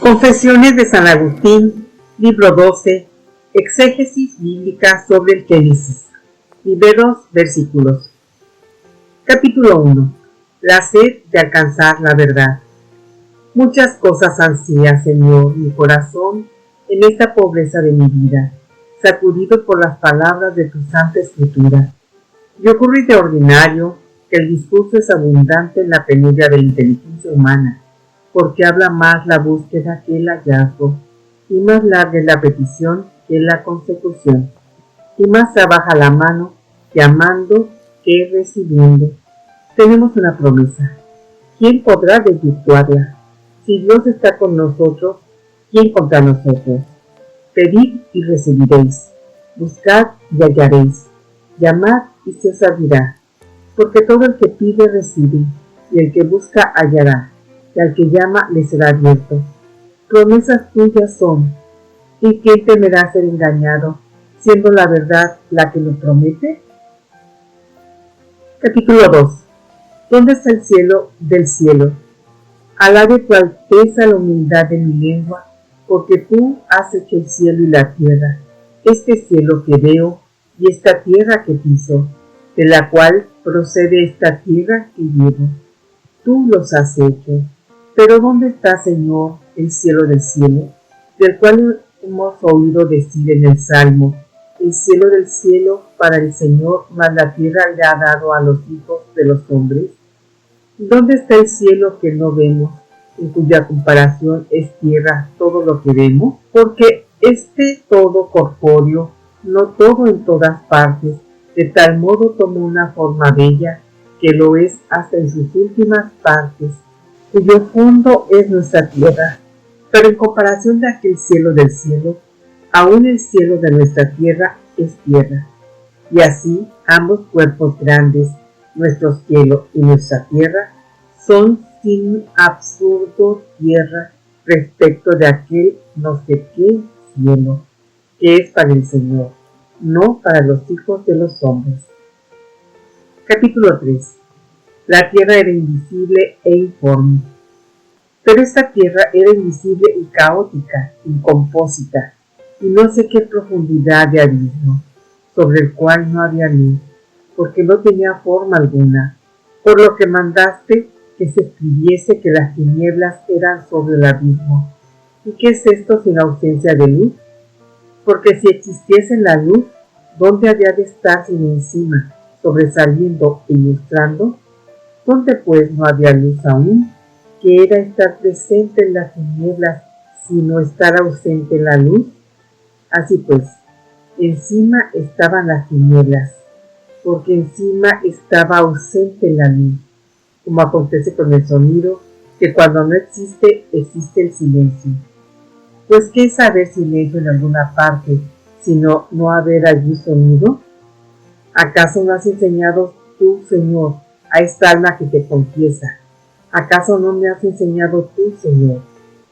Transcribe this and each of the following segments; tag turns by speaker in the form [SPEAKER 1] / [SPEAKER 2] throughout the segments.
[SPEAKER 1] Confesiones de San Agustín, libro 12, exégesis bíblica sobre el Génesis, primeros versículos. Capítulo 1. La sed de alcanzar la verdad. Muchas cosas ansía, Señor, mi corazón en esta pobreza de mi vida, sacudido por las palabras de tu santa escritura. Y ocurre de ordinario que el discurso es abundante en la penuria de la inteligencia humana, porque habla más la búsqueda que el hallazgo, y más larga es la petición que la consecución, y más trabaja la mano llamando que recibiendo. Tenemos una promesa. ¿Quién podrá desvirtuarla? Si Dios está con nosotros, ¿quién contra nosotros? Pedid y recibiréis, buscad y hallaréis, llamad y se os abrirá, porque todo el que pide recibe, y el que busca hallará, y al que llama le será abierto. Promesas tuyas son, ¿y quién temerá ser engañado, siendo la verdad la que nos promete? Capítulo 2. ¿Dónde está el cielo del cielo? Alabe tu alteza la humildad de mi lengua, porque tú has hecho el cielo y la tierra, este cielo que veo y esta tierra que piso, de la cual procede esta tierra que llevo. Tú los has hecho. Pero ¿dónde está, Señor, el cielo del cielo, del cual hemos oído decir en el Salmo, el cielo del cielo para el Señor, mas la tierra le ha dado a los hijos de los hombres? ¿Dónde está el cielo que no vemos, en cuya comparación es tierra todo lo que vemos? Porque este todo corpóreo, no todo en todas partes, de tal modo toma una forma bella, que lo es hasta en sus últimas partes, cuyo fondo es nuestra tierra. Pero en comparación de aquel cielo del cielo, aún el cielo de nuestra tierra es tierra. Y así ambos cuerpos grandes, nuestro cielo y nuestra tierra, son sin absurdo tierra respecto de aquel no sé qué cielo, que es para el Señor, no para los hijos de los hombres. Capítulo 3. La tierra era invisible e informe. Pero esta tierra era invisible y caótica, incompósita, y no sé qué profundidad de abismo, sobre el cual no había luz, porque no tenía forma alguna, por lo que mandaste que se escribiese que las tinieblas eran sobre el abismo. ¿Y qué es esto sin ausencia de luz? Porque si existiese la luz, ¿dónde había de estar sin encima, sobresaliendo e ilustrando? ¿Dónde pues no había luz aún? ¿Qué era estar presente en las tinieblas, sino estar ausente en la luz? Así pues, encima estaban las tinieblas, porque encima estaba ausente la luz, como acontece con el sonido, que cuando no existe, existe el silencio. Pues ¿qué es haber silencio en alguna parte, sino no haber allí sonido? ¿Acaso no has enseñado tú, Señor, a esta alma que te confiesa? ¿Acaso no me has enseñado tú, Señor,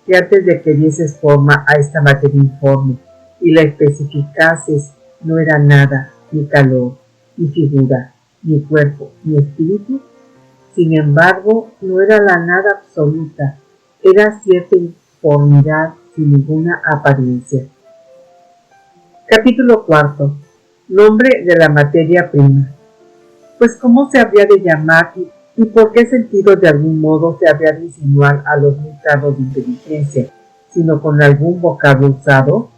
[SPEAKER 1] que antes de que dieses forma a esta materia informe y la especificases, no era nada, ni calor, ni figura, ni cuerpo, ni espíritu? Sin embargo, no era la nada absoluta, era cierta informidad sin ninguna apariencia. Capítulo 4. Nombre de la materia prima. Pues ¿cómo se habría de llamar y por qué sentido de algún modo se habría de insinuar a los grados de inteligencia, sino con algún vocablo usado?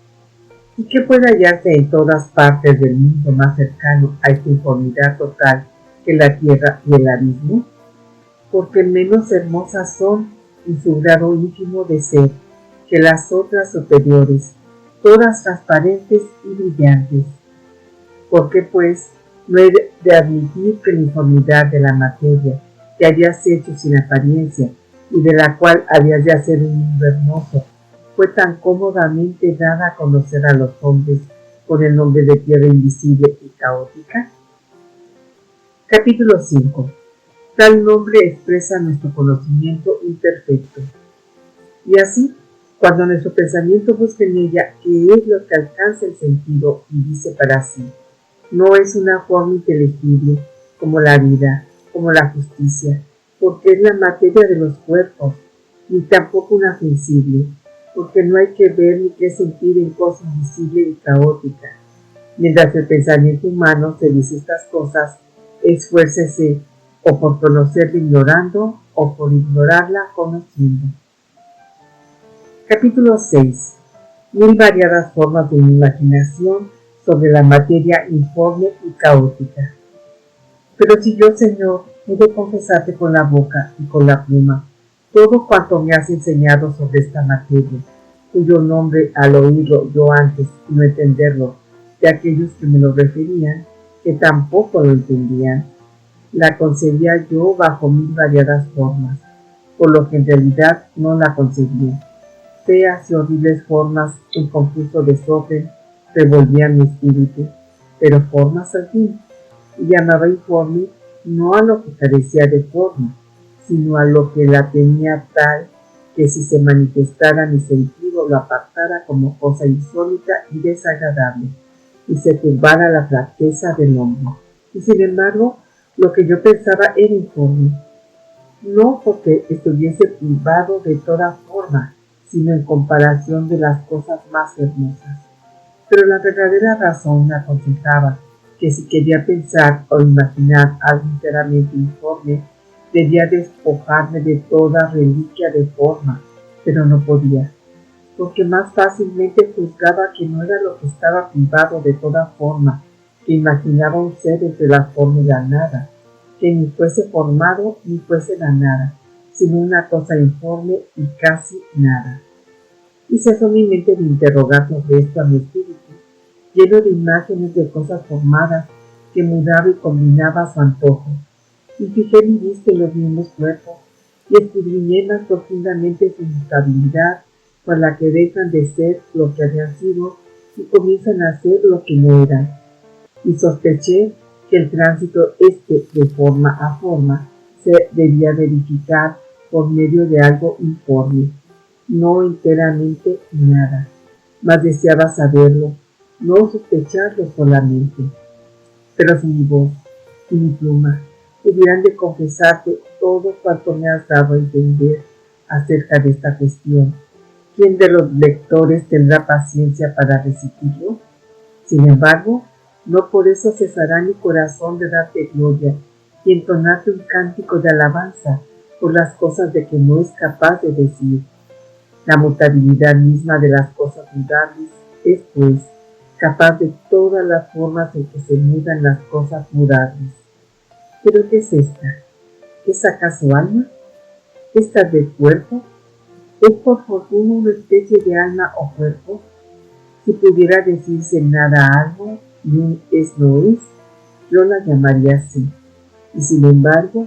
[SPEAKER 1] ¿Y qué puede hallarse en todas partes del mundo más cercano a esta informidad total que la tierra y el abismo? Porque menos hermosas son en su grado íntimo de ser que las otras superiores, todas transparentes y brillantes. ¿Por qué pues no he de admitir que la informidad de la materia que habías hecho sin apariencia y de la cual habías de hacer un mundo hermoso, fue tan cómodamente dada a conocer a los hombres con el nombre de tierra invisible y caótica? Capítulo 5. Tal nombre expresa nuestro conocimiento imperfecto. Y así, cuando nuestro pensamiento busca en ella qué es lo que alcanza el sentido y dice para sí, no es una forma inteligible como la vida, como la justicia, porque es la materia de los cuerpos, ni tampoco una sensible, porque no hay que ver ni que sentir en cosa invisible y caótica. Mientras el pensamiento humano se dice estas cosas, esfuércese o por conocerla ignorando o por ignorarla conociendo. Capítulo 6. Mil variadas formas de imaginación sobre la materia informe y caótica. Pero si yo, Señor, he de confesarte con la boca y con la pluma todo cuanto me has enseñado sobre esta materia, cuyo nombre al oírlo yo antes y no entenderlo de aquellos que me lo referían, que tampoco lo entendían, la concebía yo bajo mil variadas formas, por lo que en realidad no la concebía. Feas y horribles formas en confuso desorden revolvían mi espíritu, pero formas al fin, y llamaba informe no a lo que carecía de forma, sino a lo que la tenía tal que si se manifestara mi sentido lo apartara como cosa insólita y desagradable, y se turbara la flaqueza del hombre. Y sin embargo, lo que yo pensaba era informe, no porque estuviese privado de toda forma, sino en comparación de las cosas más hermosas. Pero la verdadera razón me aconsejaba que si quería pensar o imaginar algo enteramente informe, debía despojarme de toda reliquia de forma, pero no podía, porque más fácilmente juzgaba que no era lo que estaba privado de toda forma, que imaginaba un ser entre la forma y la nada, que ni fuese formado ni fuese la nada, sino una cosa informe y casi nada. Y cesó mi mente de interrogar sobre esto a mi espíritu, lleno de imágenes de cosas formadas que mudaba y combinaba a su antojo, y fijé mi vista en los mismos cuerpos, y escudriñé más profundamente su mutabilidad, por la que dejan de ser lo que habían sido y comienzan a ser lo que no eran, y sospeché que el tránsito de forma a forma se debía verificar por medio de algo informe, no enteramente nada, mas deseaba saberlo, no sospecharlo solamente. Pero si mi voz y mi pluma hubieran de confesarte todo cuanto me has dado a entender acerca de esta cuestión, ¿quién de los lectores tendrá paciencia para recibirlo? Sin embargo, no por eso cesará mi corazón de darte gloria y entonarte un cántico de alabanza por las cosas de que no es capaz de decir. La mutabilidad misma de las cosas mudables es, pues, capaz de todas las formas en que se mudan las cosas mudables. ¿Pero qué es esta? ¿Es acaso alma? ¿Esta del cuerpo? ¿Es por fortuna una especie de alma o cuerpo? Si pudiera decirse nada algo y un es no es, yo la llamaría así. Y sin embargo,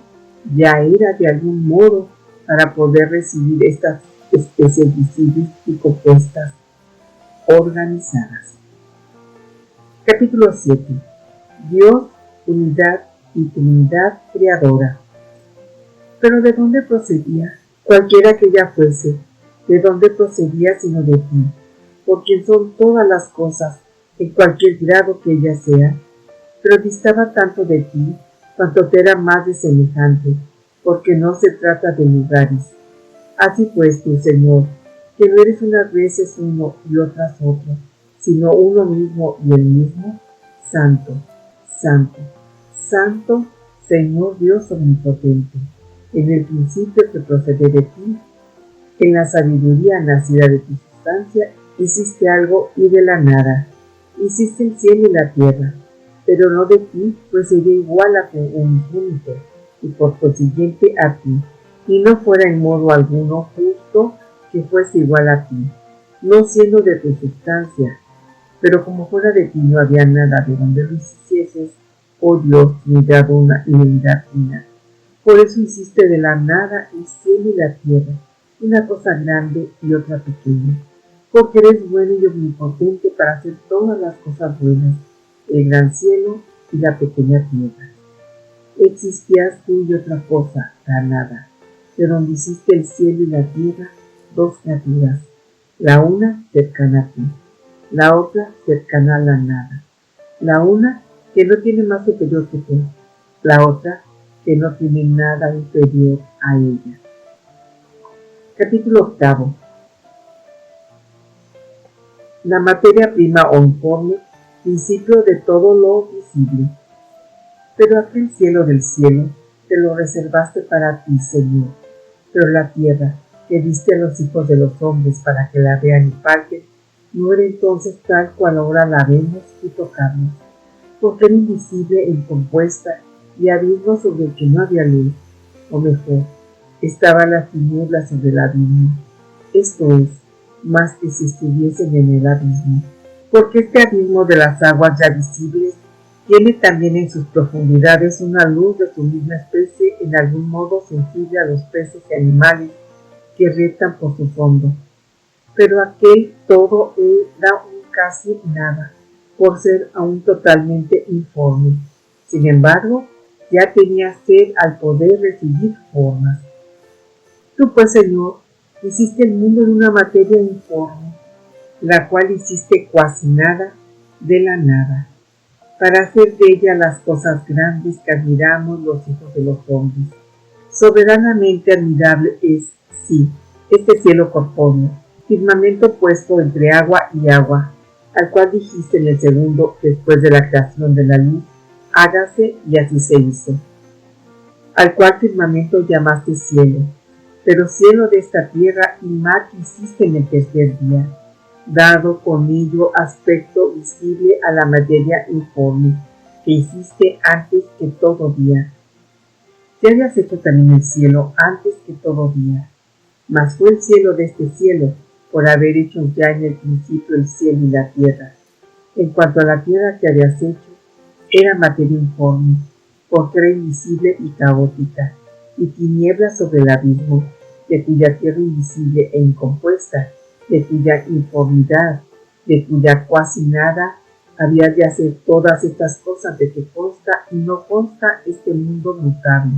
[SPEAKER 1] ya era de algún modo para poder recibir estas especies visibles y compuestas, organizadas. Capítulo 7. Dios, unidad y Trinidad creadora. Pero ¿de dónde procedía? Cualquiera que ella fuese, ¿de dónde procedía sino de ti? Por quien son todas las cosas, en cualquier grado que ella sea, pero distaba tanto de ti, cuanto te era más de semejante, porque no se trata de lugares. Así pues tú, Señor, que no eres unas veces uno y otras otro, sino uno mismo y el mismo, santo, santo, santo, Señor Dios omnipotente, en el principio que procede de ti, en la sabiduría nacida de tu sustancia, hiciste algo y de la nada, hiciste el cielo y la tierra, pero no de ti, pues sería igual a tu unigénito, y por consiguiente a ti, y no fuera en modo alguno justo que fuese igual a ti, no siendo de tu sustancia, pero como fuera de ti no había nada de donde lo hicieses, oh Dios, unidad una y unidad una. Por eso hiciste de la nada el cielo y la tierra, una cosa grande y otra pequeña, porque eres bueno y omnipotente para hacer todas las cosas buenas, el gran cielo y la pequeña tierra. Existías tú y otra cosa, la nada, de donde hiciste el cielo y la tierra, dos criaturas, la una cercana a ti, la otra cercana a la nada, la una que no tiene más superior que tú, la otra que no tiene nada inferior a ella. Capítulo 8. la materia prima o informe, principio de todo lo visible. Pero aquel cielo del cielo te lo reservaste para ti, Señor. Pero la tierra, que diste a los hijos de los hombres para que la vean y palpen, no era entonces tal cual ahora la vemos y tocamos, porque era invisible e incompuesta y abismo sobre el que no había luz, o mejor, estaba la tiniebla sobre el abismo, esto es, más que si estuviesen en el abismo, porque este abismo de las aguas ya visibles tiene también en sus profundidades una luz de su misma especie, en algún modo sensible a los peces y animales que reptan por su fondo. Pero aquel todo era un casi nada, por ser aún totalmente informe. Sin embargo, ya tenía sed al poder recibir formas. Tú pues, Señor, hiciste el mundo en una materia informe, la cual hiciste cuasi nada de la nada, para hacer de ella las cosas grandes que admiramos los hijos de los hombres. Soberanamente admirable es, sí, este cielo corpóreo, firmamento puesto entre agua y agua, al cual dijiste en el segundo después de la creación de la luz, hágase, y así se hizo. Al cual firmamento llamaste cielo, pero cielo de esta tierra y mar que hiciste en el tercer día, dado con ello aspecto visible a la materia informe que hiciste antes que todo día. Ya habías hecho también el cielo antes que todo día, mas fue el cielo de este cielo, por haber hecho ya en el principio el cielo y la tierra. En cuanto a la tierra que habías hecho, era materia informe, porque era invisible y caótica, y tinieblas sobre el abismo, de cuya tierra invisible e incompuesta, de cuya informidad, de cuya cuasi nada, había de hacer todas estas cosas de que consta y no consta este mundo mutable,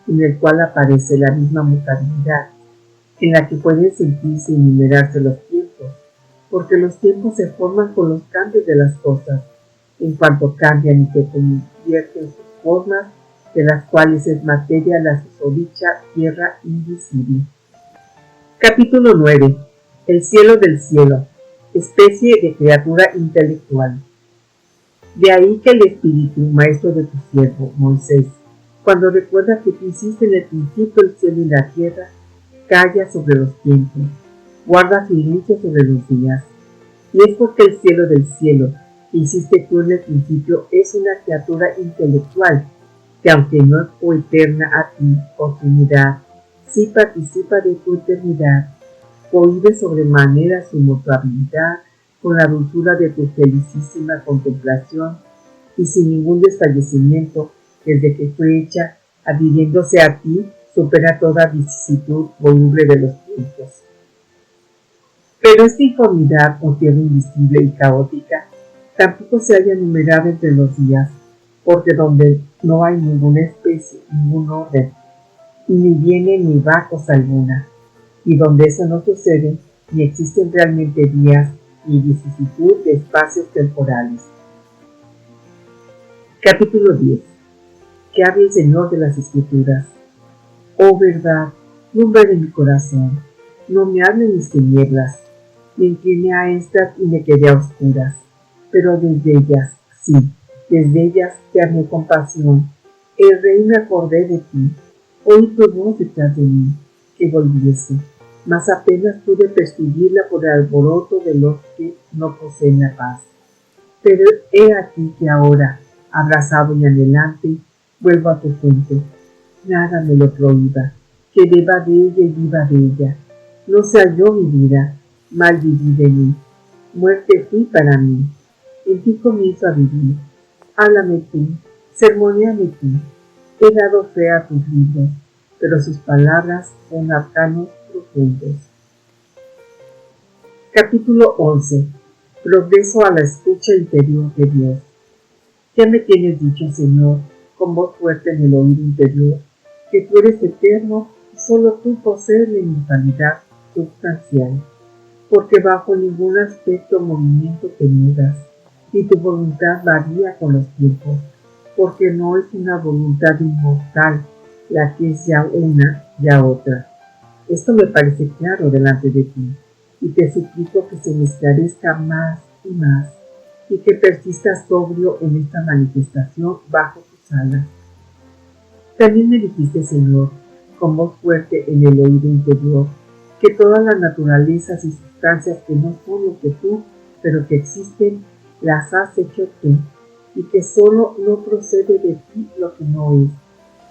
[SPEAKER 1] en el cual aparece la misma mutabilidad, en la que pueden sentirse y numerarse los tiempos, porque los tiempos se forman con los cambios de las cosas, en cuanto cambian y se convierten en sus formas, de las cuales es materia la susodicha tierra invisible. Capítulo 9. El cielo del cielo, especie de criatura intelectual. De ahí que el Espíritu, maestro de tu siervo, Moisés, cuando recuerda que tú hiciste en el principio el cielo y la tierra, calla sobre los tiempos, guarda silencio sobre los días. Y es porque el cielo del cielo, que hiciste tú en el principio, es una criatura intelectual, que aunque no es coeterna a ti, por Trinidad, sí participa de tu eternidad, cohibe sobremanera su mutabilidad con la dulzura de tu felicísima contemplación y sin ningún desfallecimiento, desde que fue hecha, adhiriéndose a ti, supera toda vicisitud voluble de los tiempos. Pero esta informidad o tierra invisible y caótica tampoco se halla numerada entre los días, porque donde no hay ninguna especie, ningún orden, ni viene ni va cosa alguna, y donde eso no sucede, ni existen realmente días ni vicisitud de espacios temporales. Capítulo 10. Que hable el Señor de las Escrituras. Oh verdad, lumbre de mi corazón, no me hablen mis tinieblas, me incliné a estas y me quedé a oscuras, pero desde ellas, sí, desde ellas te armé compasión, el rey me acordé de ti, oí tu voz detrás de mí, que volviese, mas apenas pude percibirla por el alboroto de los que no poseen la paz. Pero he aquí que ahora, abrazado y anhelante, vuelvo a tu fuente. Nada me lo prohíba, que beba de ella y viva de ella. No se halló mi vida, mal viví de mí. Muerte fui para mí. En ti comienzo a vivir. Háblame tú, sermonéame tú. He dado fe a tus libros, pero sus palabras son arcanos profundos. Capítulo 11. Progreso a la escucha interior de Dios. Ya me tienes dicho, Señor, con voz fuerte en el oído interior, que tú eres eterno y solo tú posees la inmortalidad substancial, porque bajo ningún aspecto o movimiento te mudas, y tu voluntad varía con los tiempos, porque no es una voluntad inmortal la que es ya una, ya otra. Esto me parece claro delante de ti. y te suplico que se me esclarezca más y más, y que persistas sobrio en esta manifestación bajo tus alas. También me dijiste, Señor, con voz fuerte en el oído interior, que todas las naturalezas y sustancias que no son lo que tú, pero que existen, las has hecho tú, y que solo no procede de ti lo que no es,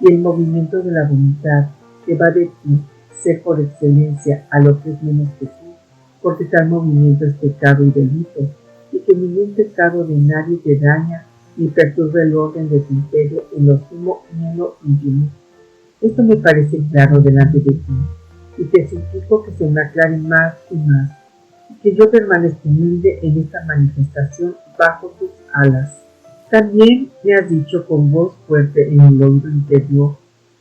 [SPEAKER 1] y el movimiento de la voluntad que va de ti, ser por excelencia a lo que es menos que tú, porque tal movimiento es pecado y delito, y que ningún pecado de nadie te daña ni perturba el orden de tu imperio en lo sumo ni en lo íntimo. Esto me parece claro delante de ti, y te suplico que se me aclare más y más, y que yo permanezca humilde en esta manifestación bajo tus alas. También me has dicho con voz fuerte en el oído interior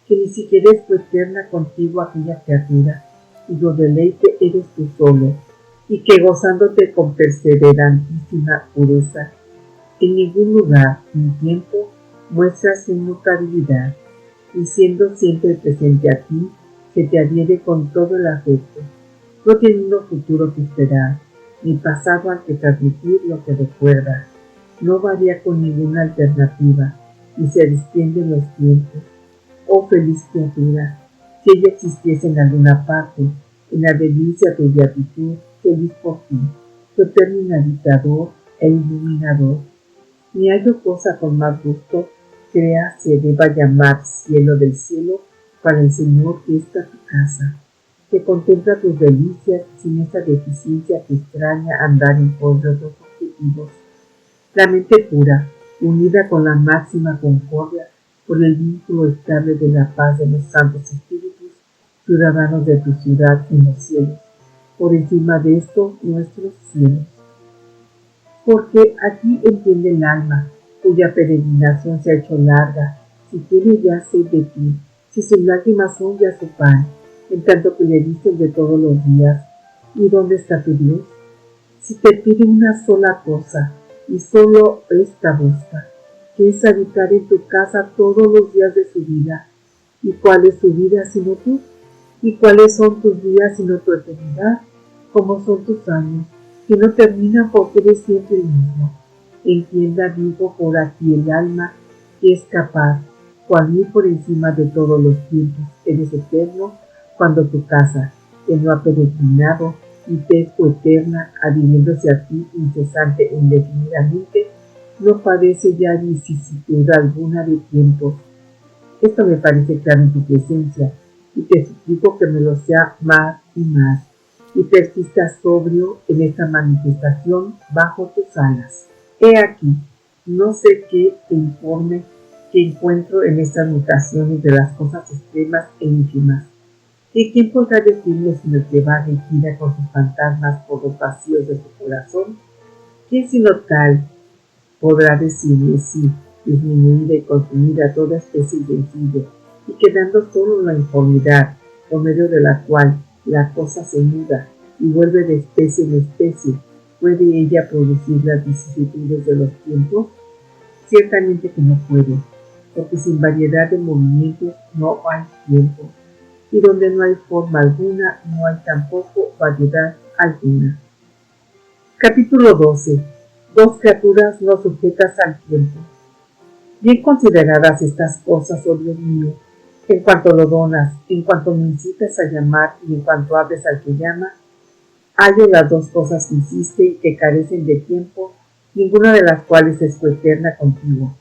[SPEAKER 1] que ni siquiera es eterna contigo aquella criatura, cuyo deleite eres tú solo, y que gozándote con perseverantísima pureza, en ningún lugar ni tiempo muestras inmutabilidad, y siendo siempre presente a ti, se te adhiere con todo el afecto, no teniendo futuro que esperar, ni pasado al que transmitir lo que recuerda, no varía con ninguna alternativa, ni se extienden los tiempos. Oh feliz criatura, si ella existiese en alguna parte, en la delicia de tu beatitud, feliz por ti, tu eterno inhabitador e iluminador. Ni hallo cosa con más gusto crea se deba llamar cielo del cielo para el Señor que está tu casa, que contempla tus delicias sin esa deficiencia que extraña andar en pos de otros objetivos. La mente pura, unida con la máxima concordia por el vínculo estable de la paz de los santos espíritus, ciudadanos de tu ciudad en los cielos, por encima de esto nuestros cielos. Porque aquí entiende el alma, cuya peregrinación se ha hecho larga, si tiene ya sed de ti, si sus lágrimas son ya su pan, en tanto que le dicen de todos los días, ¿y dónde está tu Dios? Si te pide una sola cosa, y solo esta busca, que es habitar en tu casa todos los días de su vida. ¿Y cuál es su vida sino tú? ¿Y cuáles son tus días sino tu eternidad? ¿Cómo son tus años, que no terminan porque eres siempre el mismo? Entienda, digo, por aquí el alma, que es capaz, cual muy por encima de todos los tiempos, eres eterno, cuando tu casa, que no ha peregrinado, y te es eterna, adhiriéndose a ti incesante e indefinidamente, no padece ya vicisitud alguna de tiempo. Esto me parece claro en tu presencia, y te suplico que me lo sea más y más, y persistas sobrio en esta manifestación bajo tus alas. He aquí, no sé qué te informe que encuentro en estas mutaciones de las cosas extremas e ínfimas. ¿Y quién podrá decirme sino el que va y gira con sus fantasmas por los vacíos de su corazón? ¿Quién sino tal podrá decirme si, disminuida y consumida toda especie de sentido, y quedando solo la informidad, por medio de la cual la cosa se muda y vuelve de especie en especie, puede ella producir las vicisitudes de los tiempos? Ciertamente que no puede, porque sin variedad de movimientos no hay tiempo, y donde no hay forma alguna, no hay tampoco variedad alguna. Capítulo 12. Dos criaturas no sujetas al tiempo. Bien consideradas estas cosas, oh Dios mío, en cuanto lo donas, en cuanto me incitas a llamar y en cuanto hables al que llama, hallo las dos cosas que hiciste y que carecen de tiempo, ninguna de las cuales es coeterna contigo.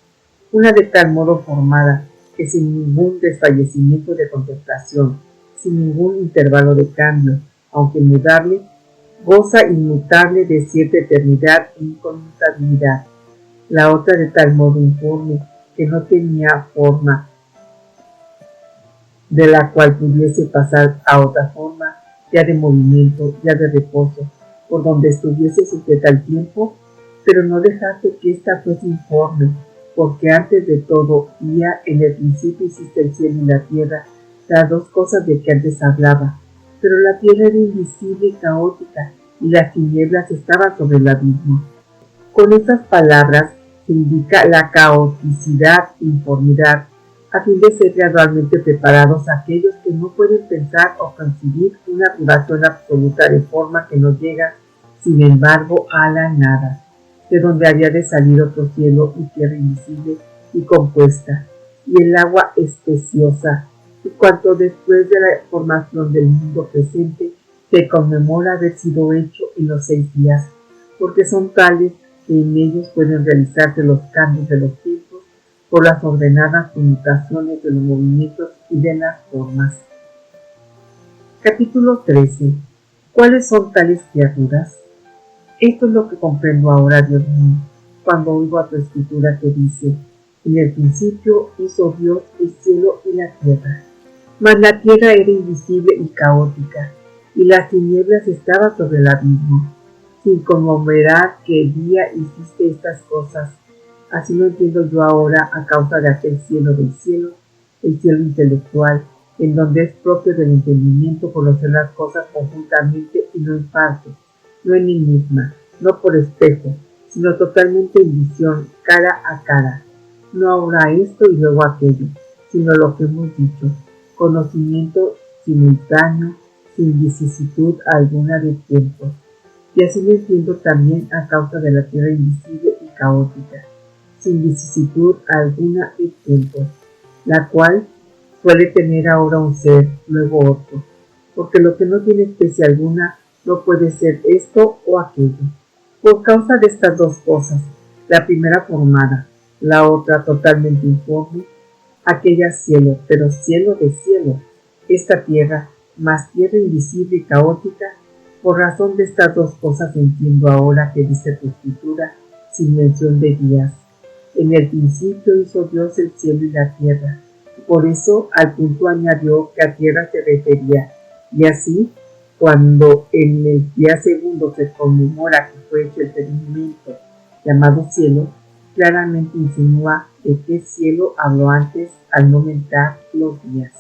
[SPEAKER 1] Una de tal modo formada, que sin ningún desfallecimiento de contemplación, sin ningún intervalo de cambio, aunque mudable, goza inmutable de cierta eternidad e inconmutabilidad. La otra de tal modo informe, que no tenía forma de la cual pudiese pasar a otra forma, ya de movimiento, ya de reposo, por donde estuviese sujeta al tiempo, pero no dejaste que ésta fuese informe, porque antes de todo, ya en el principio hiciste el cielo y la tierra, las dos cosas de que antes hablaba, pero la tierra era invisible y caótica, y las tinieblas estaban sobre el abismo. Con estas palabras se indica la caoticidad e informidad a fin de ser gradualmente preparados aquellos que no pueden pensar o concebir una privación absoluta de forma que no llega, sin embargo, a la nada, de donde había de salir otro cielo y tierra invisible y compuesta, y el agua espaciosa, y cuanto después de la formación del mundo presente se conmemora haber sido hecho en los 6 días, porque son tales que en ellos pueden realizarse los cambios de los tiempos por las ordenadas conmutaciones de los movimientos y de las formas. Capítulo 13. ¿Cuáles son tales criaturas? Esto es lo que comprendo ahora, Dios mío, cuando oigo a tu escritura que dice: en el principio hizo Dios el cielo y la tierra. Mas la tierra era invisible y caótica, y las tinieblas estaban sobre el abismo. Sin conglomerar que el día hiciste estas cosas. Así lo entiendo yo ahora a causa de aquel cielo del cielo, el cielo intelectual, en donde es propio del entendimiento conocer las cosas conjuntamente y no en parte, no en enigma, no por espejo, sino totalmente en visión, cara a cara. No ahora esto y luego aquello, sino lo que hemos dicho, conocimiento simultáneo, sin vicisitud alguna de tiempo. Y así lo entiendo también a causa de la tierra invisible y caótica, sin vicisitud alguna de tiempo, la cual puede tener ahora un ser, luego otro, porque lo que no tiene especie alguna no puede ser esto o aquello. Por causa de estas dos cosas, la primera formada, la otra totalmente informe, aquella cielo, pero cielo de cielo, esta tierra, más tierra invisible y caótica. Por razón de estas dos cosas entiendo ahora que dice tu escritura, sin mención de días. En el principio hizo Dios el cielo y la tierra. Por eso al punto añadió que a tierra se refería. Y así, cuando en el día segundo se conmemora que fue hecho el firmamento llamado cielo, claramente insinúa de qué cielo habló antes al no mentar los días.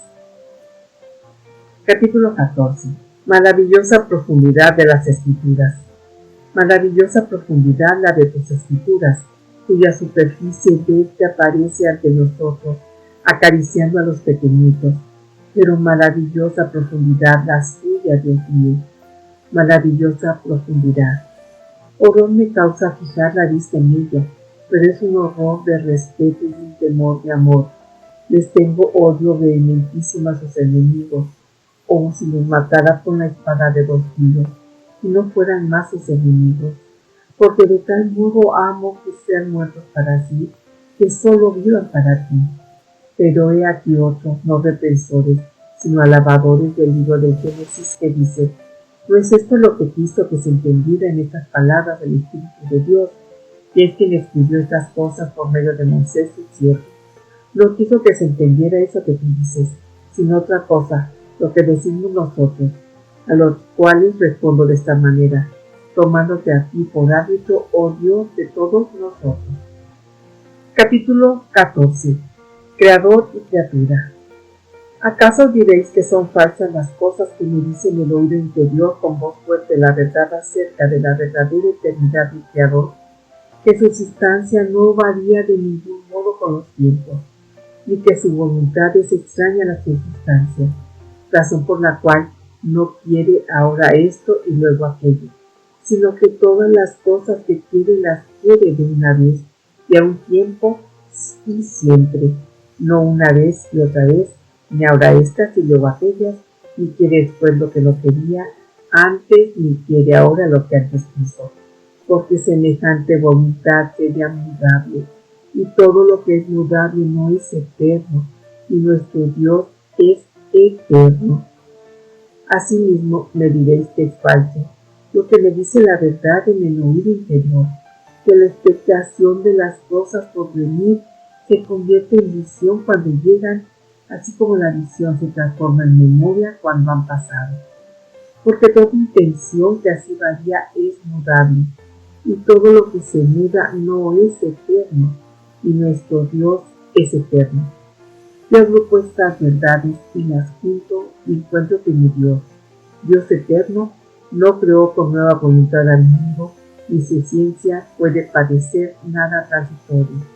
[SPEAKER 1] Capítulo 14. Maravillosa profundidad de las Escrituras. Maravillosa profundidad la de tus Escrituras, cuya superficie ve que aparece ante nosotros, acariciando a los pequeñitos, pero maravillosa profundidad la suya, Dios mío, maravillosa profundidad. Horror me causa fijar la vista en ella, pero es un horror de respeto y un temor de amor. Les tengo odio vehementísimo a sus enemigos, como si los matara con la espada de 2 filos, y no fueran más sus enemigos, porque de tal modo amo que sean muertos para sí, que solo vivan para ti. Pero he aquí otros, no repensores, sino alabadores del libro del Génesis, que dice: ¿no es esto lo que quiso que se entendiera en estas palabras del Espíritu de Dios, que es quien escribió estas cosas por medio de Moisés su siervo? No quiso que se entendiera eso que tú dices, sino otra cosa, lo que decimos nosotros, a los cuales respondo de esta manera, tomándote a ti por árbitro, oh Dios de todos nosotros. Capítulo 14. Creador y criatura. ¿Acaso diréis que son falsas las cosas que me dicen el oído interior con voz fuerte la verdad acerca de la verdadera eternidad del Creador? Que su sustancia no varía de ningún modo con los tiempos, ni que su voluntad es extraña a las circunstancias, razón por la cual no quiere ahora esto y luego aquello, sino que todas las cosas que quiere las quiere de una vez y a un tiempo y siempre, no una vez y otra vez, ni ahora estas y luego aquellas, ni quiere después lo que no quería antes, ni quiere ahora lo que antes quiso, porque semejante voluntad sería mudable, y todo lo que es mudable no es eterno, y nuestro Dios es eterno. Asimismo me diréis que es falso lo que me dice la verdad en el oído interior, que la expectación de las cosas por venir se convierte en visión cuando llegan, así como la visión se transforma en memoria cuando han pasado. Porque toda intención que así varía es mudable, y todo lo que se muda no es eterno, y nuestro Dios es eterno. Yo agrupo estas verdades y las junto y encuentro que mi Dios, Dios eterno, no creó con nueva voluntad al mundo, ni su ciencia puede padecer nada transitorio.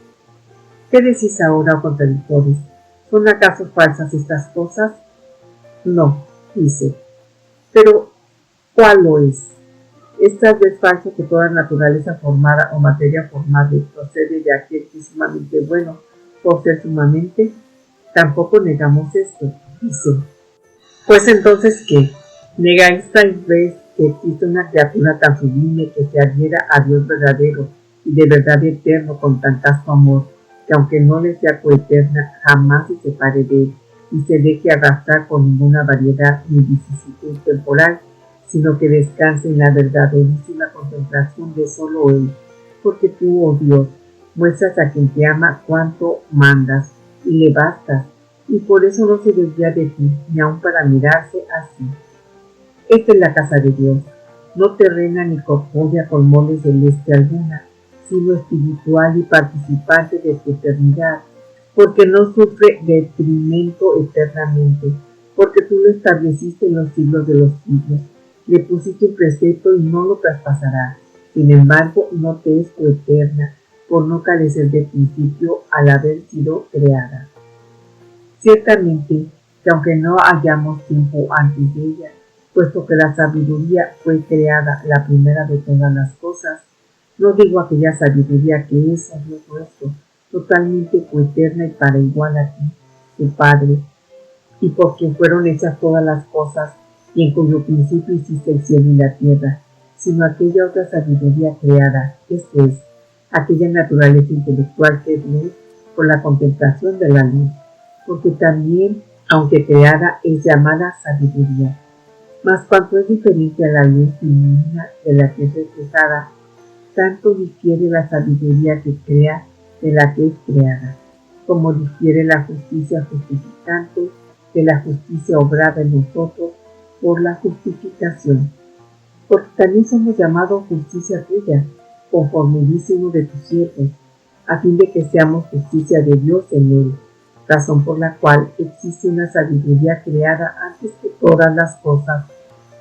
[SPEAKER 1] ¿Qué decís ahora, contradictores? ¿Son acaso falsas estas cosas? No, dice. Pero, ¿cuál lo es? ¿Es tal vez falso que toda naturaleza formada o materia formable procede de aquel que es sumamente bueno por ser sumamente? Tampoco negamos esto, dice. Pues entonces, ¿qué? ¿Negáis tal vez que existe una criatura tan sublime que se adhiera a Dios verdadero y de verdad eterno con tan casto amor, que aunque no le sea coeterna, jamás se separe de él y se deje arrastrar por ninguna variedad ni vicisitud temporal, sino que descanse en la verdaderísima contemplación de solo él? Porque tú, oh Dios, muestras a quien te ama cuánto mandas y le bastas, y por eso no se desvía de ti, ni aun para mirarse así. Esta es la casa de Dios, no terrena ni corpórea con mole celeste alguna, sino espiritual y participante de tu eternidad, porque no sufre detrimento eternamente, porque tú lo estableciste en los siglos de los siglos, le pusiste un precepto y no lo traspasará. Sin embargo, no te es coeterna, por no carecer de principio al haber sido creada. Ciertamente, que aunque no hayamos tiempo antes de ella, puesto que la sabiduría fue creada la primera de todas las cosas, no digo aquella sabiduría que es, oh Dios nuestro, totalmente coeterna y para igual a ti, tu Padre, y por quien fueron hechas todas las cosas, y en cuyo principio hiciste el cielo y la tierra, sino aquella otra sabiduría creada, esto es, aquella naturaleza intelectual que es luz por la contemplación de la luz, porque también, aunque creada, es llamada sabiduría. Mas cuanto es diferente a la luz divina de la que es reflejada, tanto difiere la sabiduría que crea de la que es creada, como difiere la justicia justificante de la justicia obrada en nosotros por la justificación. Porque también somos llamados justicia tuya, conforme dice uno de tus siervos, a fin de que seamos justicia de Dios en él, razón por la cual existe una sabiduría creada antes que todas las cosas,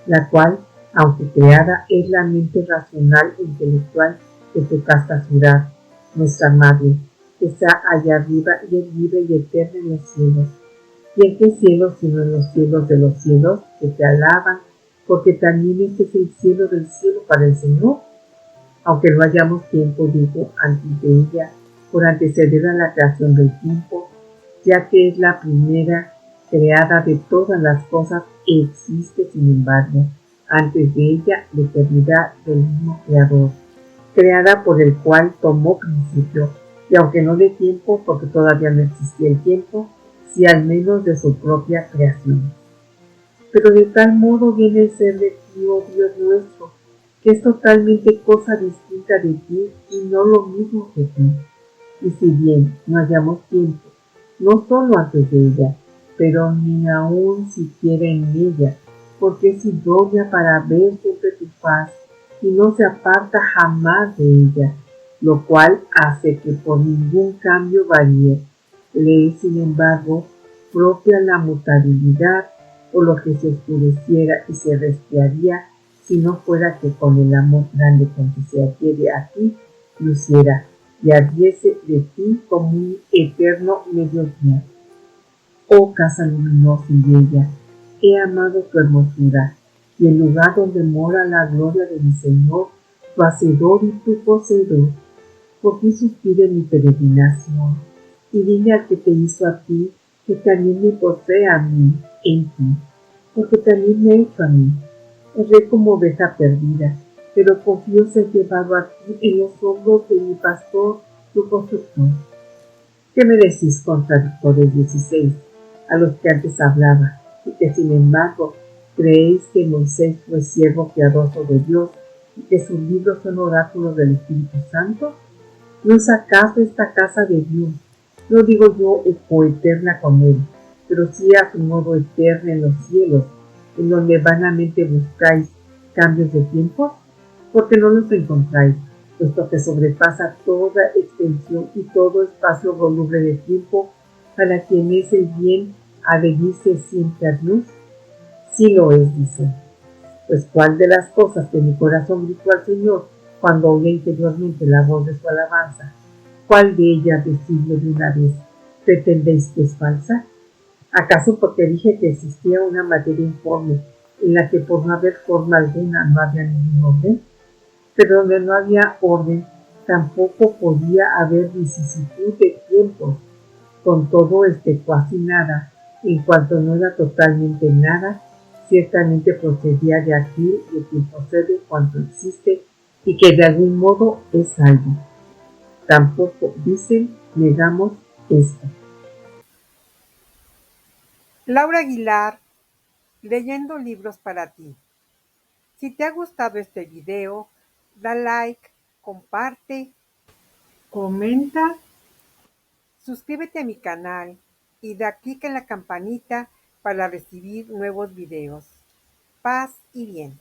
[SPEAKER 1] la cual, aunque creada, es la mente racional e intelectual de tu casta ciudad, nuestra madre, que está allá arriba y es viva y eterna en los cielos. ¿Y en qué cielos sino en los cielos de los cielos que te alaban? Porque también este es el cielo del cielo para el Señor. Aunque no hayamos tiempo, digo, antes de ella, por anteceder a la creación del tiempo, ya que es la primera creada de todas las cosas, existe, sin embargo, antes de ella, la eternidad del mismo Creador, creada por el cual tomó principio, y aunque no de tiempo, porque todavía no existía el tiempo, sí al menos de su propia creación. Pero de tal modo viene el ser de ti, oh Dios nuestro, que es totalmente cosa distinta de ti y no lo mismo que ti. Y si bien no hallamos tiempo, no solo antes de ella, pero ni aún siquiera en ella, porque es idónea para ver siempre tu faz y no se aparta jamás de ella, lo cual hace que por ningún cambio varíe. Le es, sin embargo, propia la mutabilidad, o lo que se oscureciera y se resfriaría si no fuera que con el amor grande con que se adhiere a ti, luciera y ardiese de ti como un eterno mediodía. Oh casa luminosa y bella, he amado tu hermosura, y el lugar donde mora la gloria de mi Señor, tu hacedor y tu poseedor. Por ti suspira mi peregrinación, y dile al que te hizo a ti, que también me posee a mí en ti, porque también me ha hecho a mí. Erré como oveja perdida, pero confío ser llevado a ti en los hombros de mi pastor, tu constructor. ¿Qué me decís, contradictores 16, a los que antes hablaba, y que sin embargo creéis que Moisés fue siervo piadoso de Dios y que sus libros son oráculos del Espíritu Santo? ¿No es acaso esta casa de Dios? No digo yo coeterna con él, pero sí a su modo eterna en los cielos, en donde vanamente buscáis cambios de tiempo, porque no los encontráis, puesto que sobrepasa toda extensión y todo espacio voluble de tiempo, para quien es el bien adherirse siempre a Dios. Sí lo es, dice. Pues cuál de las cosas que mi corazón gritó al Señor cuando oía interiormente la voz de su alabanza, cuál de ellas decirle de una vez, ¿Pretendéis que es falsa? ¿Acaso porque dije que existía una materia informe en la que por no haber forma alguna no había ningún orden? Pero donde no había orden tampoco podía haber vicisitud de tiempos. Con todo cuasi nada, en cuanto no era totalmente nada, ciertamente procedía de aquel de quien procede cuanto existe y que de algún modo es algo. Tampoco, dicen, negamos esto.
[SPEAKER 2] Laura Aguilar, leyendo libros para ti. Si te ha gustado este video, da like, comparte,
[SPEAKER 1] Comenta.
[SPEAKER 2] suscríbete a mi canal y da clic en la campanita para recibir nuevos videos. Paz y bien.